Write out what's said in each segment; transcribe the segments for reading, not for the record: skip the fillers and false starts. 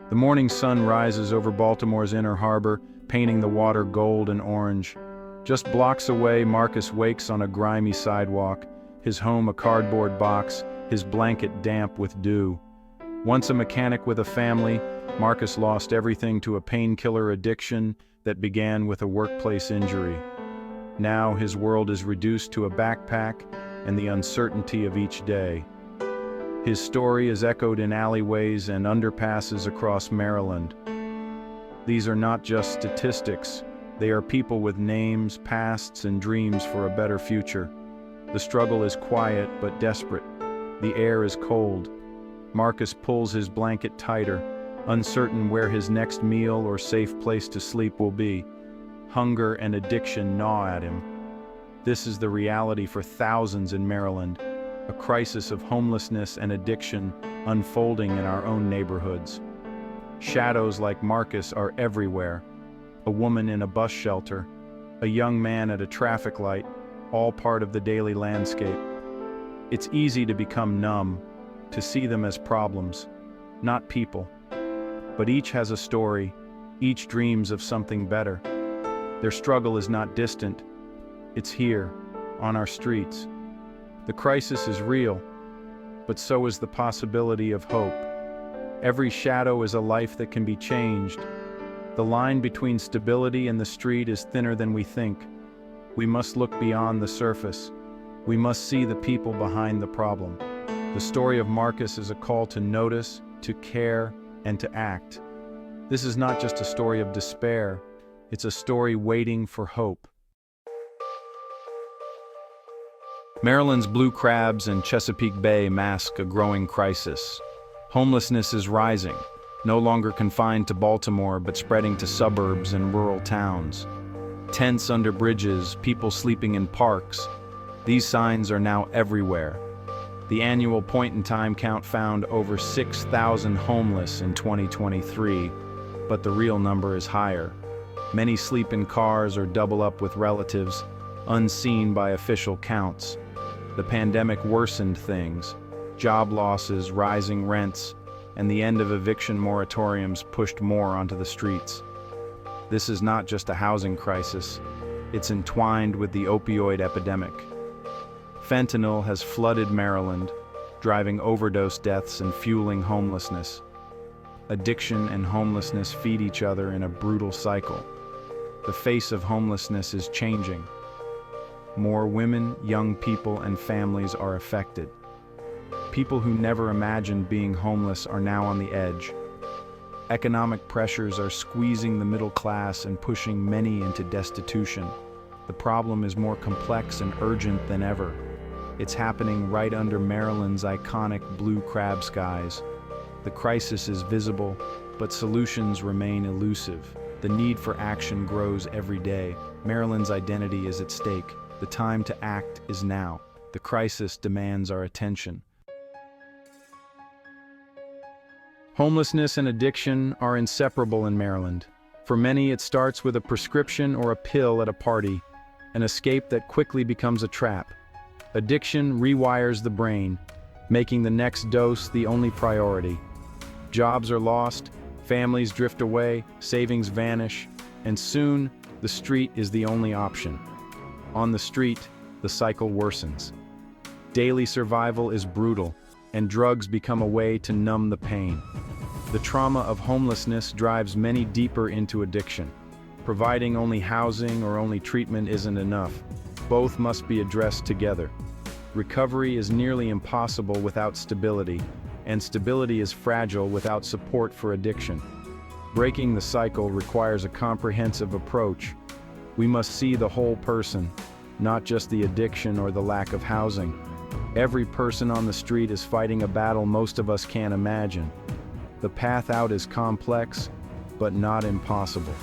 The morning sun rises over Baltimore's inner harbor, painting the water gold and orange. Just blocks away, Marcus wakes on a grimy sidewalk, his home a cardboard box, his blanket damp with dew. Once a mechanic with a family, Marcus lost everything to a painkiller addiction that began with a workplace injury. Now his world is reduced to a backpack and the uncertainty of each day. His story is echoed in alleyways and underpasses across Maryland. These are not just statistics, they are people with names, pasts, and dreams for a better future. The struggle is quiet but desperate. The air is cold. Marcus pulls his blanket tighter, uncertain where his next meal or safe place to sleep will be. Hunger and addiction gnaw at him. This is the reality for thousands in Maryland, a crisis of homelessness and addiction unfolding in our own neighborhoods. Shadows like Marcus are everywhere. A woman in a bus shelter, a young man at a traffic light, all part of the daily landscape. It's easy to become numb, to see them as problems, not people. But each has a story, each dreams of something better. Their struggle is not distant, it's here, on our streets. The crisis is real, but so is the possibility of hope. Every shadow is a life that can be changed. The line between stability and the street is thinner than we think. We must look beyond the surface. We must see the people behind the problem. The story of Marcus is a call to notice, to care, and to act. This is not just a story of despair, it's a story waiting for hope. Maryland's blue crabs and Chesapeake Bay mask a growing crisis. Homelessness is rising, no longer confined to Baltimore but spreading to suburbs and rural towns. Tents under bridges, people sleeping in parks. These signs are now everywhere. The annual point-in-time count found over 6,000 homeless in 2023, but the real number is higher. Many sleep in cars or double up with relatives, unseen by official counts. The pandemic worsened things. Job losses, rising rents, and the end of eviction moratoriums pushed more onto the streets. This is not just a housing crisis, it's entwined with the opioid epidemic. Fentanyl has flooded Maryland, driving overdose deaths and fueling homelessness. Addiction and homelessness feed each other in a brutal cycle. The face of homelessness is changing. More women, young people, and families are affected. People who never imagined being homeless are now on the edge. Economic pressures are squeezing the middle class and pushing many into destitution. The problem is more complex and urgent than ever. It's happening right under Maryland's iconic blue crab skies. The crisis is visible, but solutions remain elusive. The need for action grows every day. Maryland's identity is at stake. The time to act is now. The crisis demands our attention. Homelessness and addiction are inseparable in Maryland. For many, it starts with a prescription or a pill at a party, an escape that quickly becomes a trap. Addiction rewires the brain, making the next dose the only priority. Jobs are lost, families drift away, savings vanish, and soon, the street is the only option. On the street, the cycle worsens. Daily survival is brutal, and drugs become a way to numb the pain. The trauma of homelessness drives many deeper into addiction. Providing only housing or only treatment isn't enough. Both must be addressed together. Recovery is nearly impossible without stability, and stability is fragile without support for addiction. Breaking the cycle requires a comprehensive approach. We must see the whole person, not just the addiction or the lack of housing. Every person on the street is fighting a battle most of us can't imagine. The path out is complex, but not impossible.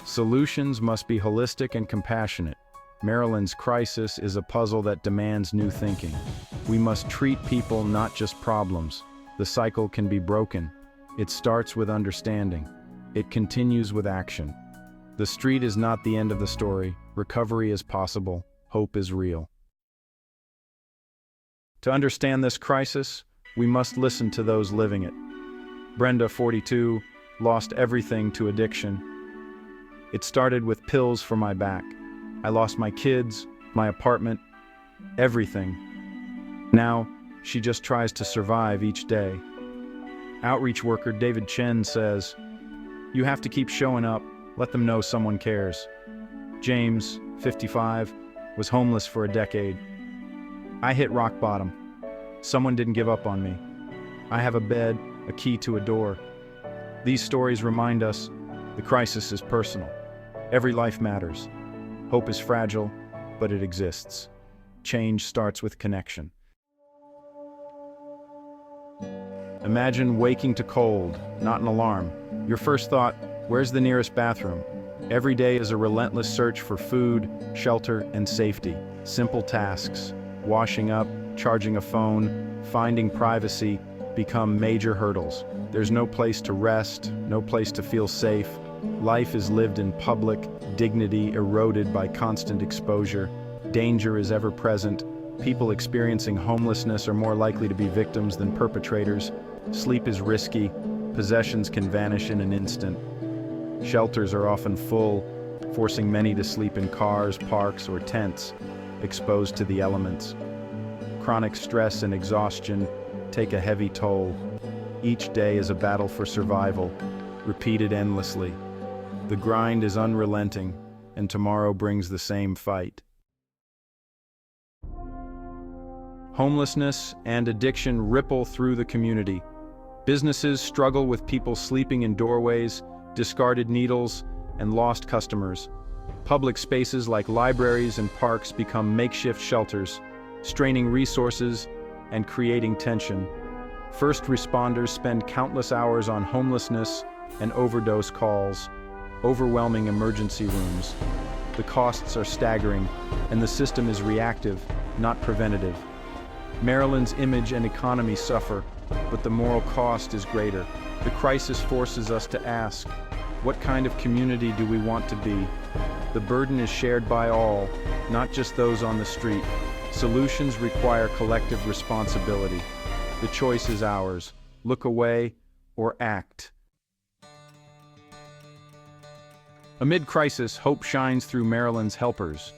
Solutions must be holistic and compassionate. Maryland's crisis is a puzzle that demands new thinking. We must treat people, not just problems. The cycle can be broken. It starts with understanding. It continues with action. The street is not the end of the story. Recovery is possible. Hope is real. To understand this crisis, we must listen to those living it. Brenda, 42, lost everything to addiction. It started with pills for my back. I lost my kids, my apartment, everything. Now, she just tries to survive each day. Outreach worker David Chen says, "You have to keep showing up, let them know someone cares." James, 55, was homeless for a decade. "I hit rock bottom. Someone didn't give up on me. I have a bed, a key to a door." These stories remind us the crisis is personal. Every life matters. Hope is fragile, but it exists. Change starts with connection. Imagine waking to cold, not an alarm. Your first thought, where's the nearest bathroom? Every day is a relentless search for food, shelter, and safety. Simple tasks, washing up, charging a phone, finding privacy, become major hurdles. There's no place to rest, no place to feel safe. Life is lived in public, dignity eroded by constant exposure. Danger is ever present. People experiencing homelessness are more likely to be victims than perpetrators. Sleep is risky. Possessions can vanish in an instant. Shelters are often full, forcing many to sleep in cars, parks, or tents, exposed to the elements. Chronic stress and exhaustion take a heavy toll. Each day is a battle for survival, repeated endlessly. The grind is unrelenting, and tomorrow brings the same fight. Homelessness and addiction ripple through the community. Businesses struggle with people sleeping in doorways, discarded needles, and lost customers. Public spaces like libraries and parks become makeshift shelters, straining resources and creating tension. First responders spend countless hours on homelessness and overdose calls, overwhelming emergency rooms. The costs are staggering, and the system is reactive, not preventative. Maryland's image and economy suffer, but the moral cost is greater. The crisis forces us to ask, what kind of community do we want to be? The burden is shared by all, not just those on the street. Solutions require collective responsibility. The choice is ours. Look away or act. Amid crisis, hope shines through Maryland's helpers.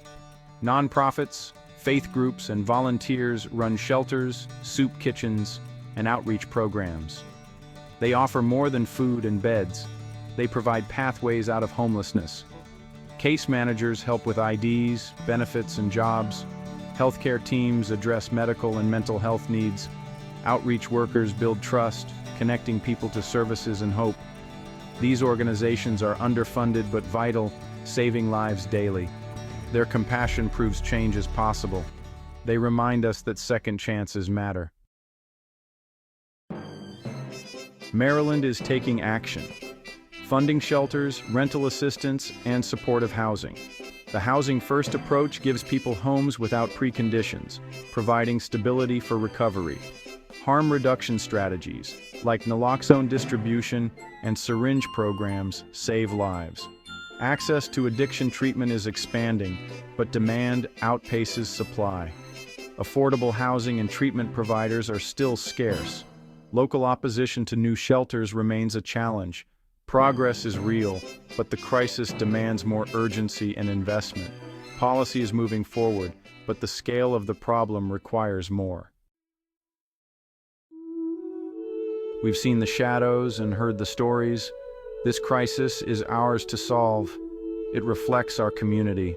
Nonprofits, faith groups, and volunteers run shelters, soup kitchens, and outreach programs. They offer more than food and beds. They provide pathways out of homelessness. Case managers help with IDs, benefits, and jobs. Healthcare teams address medical and mental health needs. Outreach workers build trust, connecting people to services and hope. These organizations are underfunded but vital, saving lives daily. Their compassion proves change is possible. They remind us that second chances matter. Maryland is taking action, funding shelters, rental assistance, and supportive housing. The Housing First approach gives people homes without preconditions, providing stability for recovery. Harm reduction strategies, like naloxone distribution and syringe programs, save lives. Access to addiction treatment is expanding, but demand outpaces supply. Affordable housing and treatment providers are still scarce. Local opposition to new shelters remains a challenge. Progress is real, but the crisis demands more urgency and investment. Policy is moving forward, but the scale of the problem requires more. We've seen the shadows and heard the stories. This crisis is ours to solve. It reflects our community.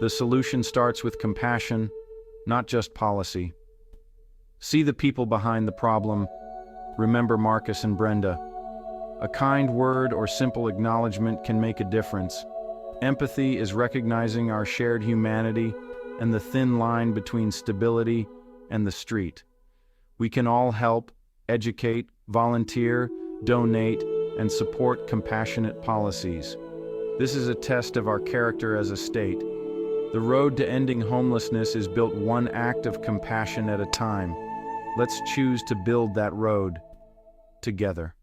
The solution starts with compassion, not just policy. See the people behind the problem. Remember Marcus and Brenda. A kind word or simple acknowledgement can make a difference. Empathy is recognizing our shared humanity and the thin line between stability and the street. We can all help, educate, volunteer, donate, and support compassionate policies. This is a test of our character as a state. The road to ending homelessness is built one act of compassion at a time. Let's choose to build that road together.